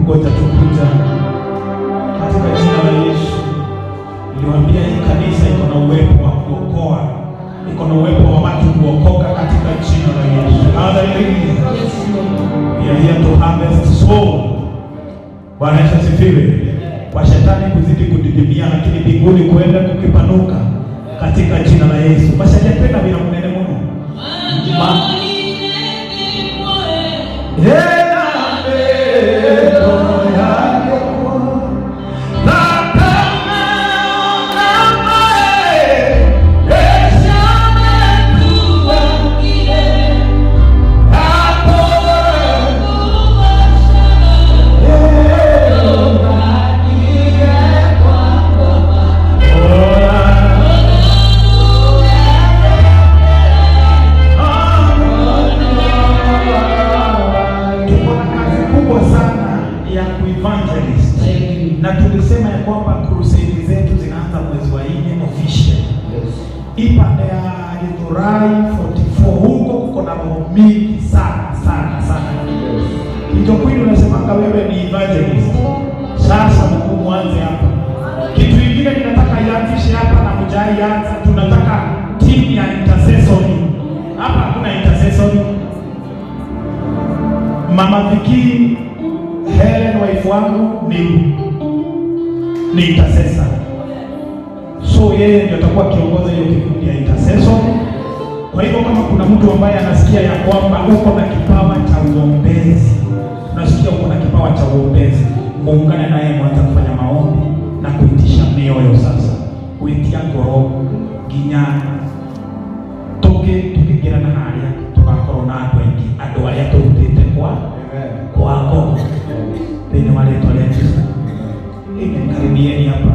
kungoja tukuja katika jina la Yesu. Niliwaambia hii kanisa iko na uwepo wa kuokoa, iko na uwepo wa watu kuokoka katika jina la Yesu. Hallelujah. We are here to harvest soul. Bwana Yesu asifiwe. Kwa shetani kuzidi kudidimia, lakini mbinguni kwenda kukipanuka katika jina la Yesu. Basi hajapenda bila mnene mno. Na tulisema ya kwamba crusade zetu zinaanza mwezi wa 4 official. Ipande ya Githurai 44 huko kuko na mambo mingi sana. Ndio kweli unasemanga wewe ni evangelist. Sasa Mungu mwanze hapa. Kitu kingine ninataka ianzishe hapa na mjai anza. Tunataka team ya intercessory. Hapa hakuna intercessory. Mama Viki Helen wife wangu ni intercessor. So yeye ndio atakuwa kiongoza hiyo kikundi ya intercessor. Kwa hivyo kama kuna mtu ambaye anasikia ya kwamba uko na kipawa cha uombezi, unasikia uko na kipawa cha uombezi, muungane naye mwanza kufanya maombi na kuitisha mioyo sasa. Kuitia ngoro ginya tukigira na haria tugakorwo na andũ arĩa tũrutĩte kwako thĩinĩ wa rĩĩtwa rĩa Jesũ. Karibieni hapa.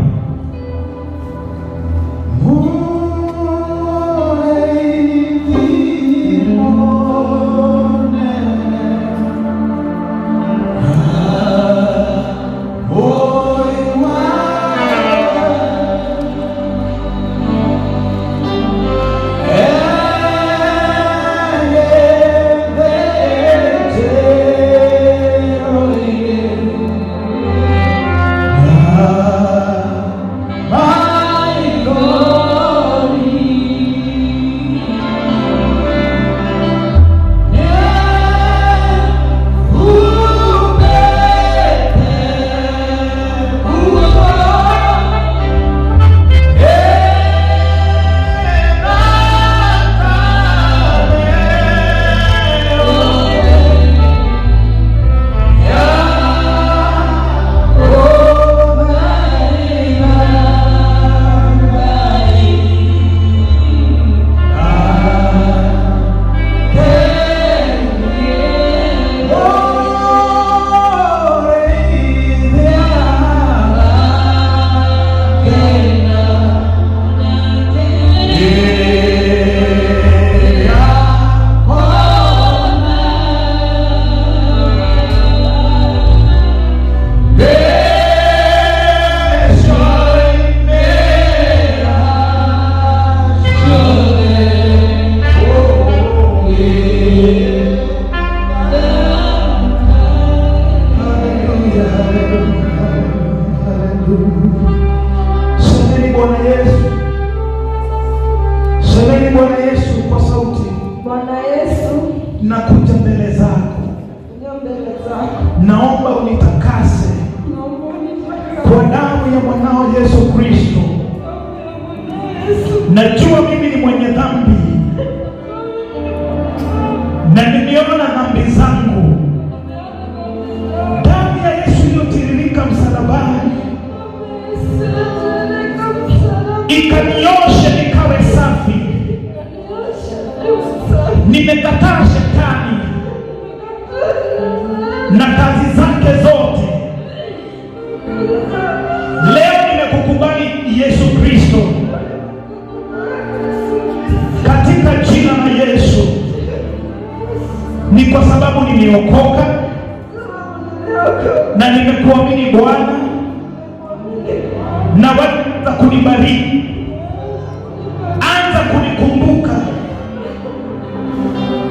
Semeni Bwana Yesu kwa sauti. Bwana Yesu, nakuja mbele zako. Naomba unitakase kwa damu ya mwanao Yesu Kristo. Najua mimi ni mwenye dhambi na nimeona dhambi zangu. Damu ya Yesu iliyotiririka msalabani ikanioshe nikawe safi. Nimekataa shetani na kazi zake zote. Leo nimekukubali Yesu Kristo katika jina la Yesu. Ni kwa sababu nimeokoka na nimekuamini Bwana, na waanza kunibariki, anza kunikumbuka,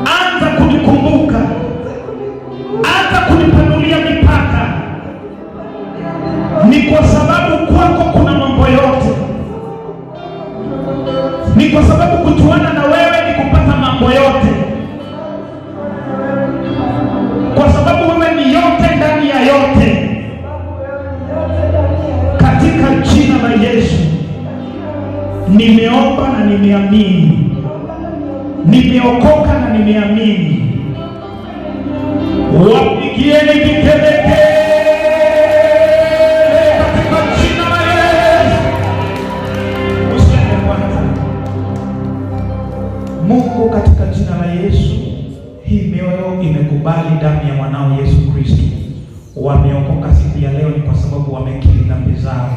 anza kunikumbuka, anza kunipanulia mipaka kujuana na wewe ni kupata mambo yote, kwa sababu wewe ni yote ndani ya yote. Katika jina la Yesu nimeomba na nimeamini, nimeokoka na nimeamini. Wapigieni vikelele katika jina la Yesu. Usiende kwanza. Mungu, katika jina la Yesu, hii mioyo imekubali damu ya mwanao Yesu Kristo. Wameokoka siku ya leo ni kwa sababu wamekiri dhambi zao.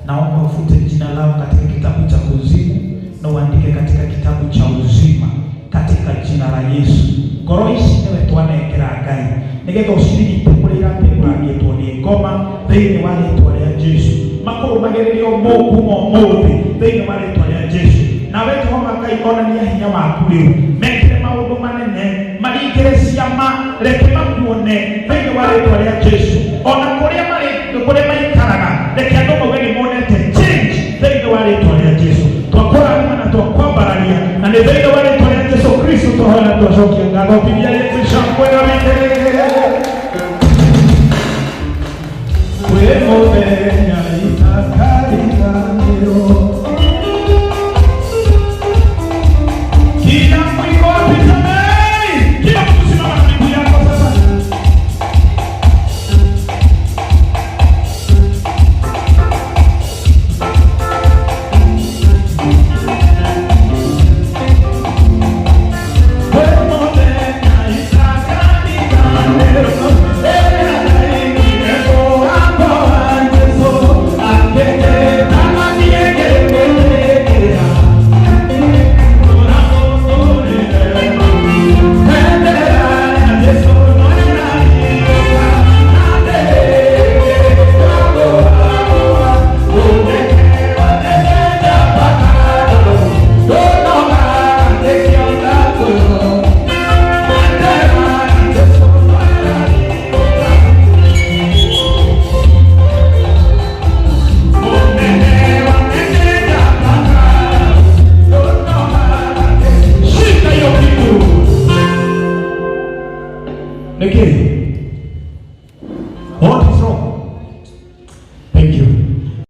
Naomba ufute jina lao katika kitabu cha kuzimu na uandike katika kitabu cha uzima katika jina la Yesu. Ngoro ici niwe twanengera Ngai nigetha ucirigite kuria teguragitwo ni ngoma thiini wa ritwa ria Jesu. Makurumagirio mukumo muthi thiini wa ritwa ria Jesu. Nawe Jehova Ngai onania hinya waku riu, mekire maundu manene, maringire ciama, reke makuone thiini wa ritwa ria Jesu. Ona kuria maikaraga reke andu mauge ni monete change thiini wa ritwa ria Jesu. Twakũrathima na twakwambararia na nĩ thĩinĩ wa rĩĩtwa rĩa Jesũ Kristo tũhoya na twacokia ngatho. Pigia Yesu.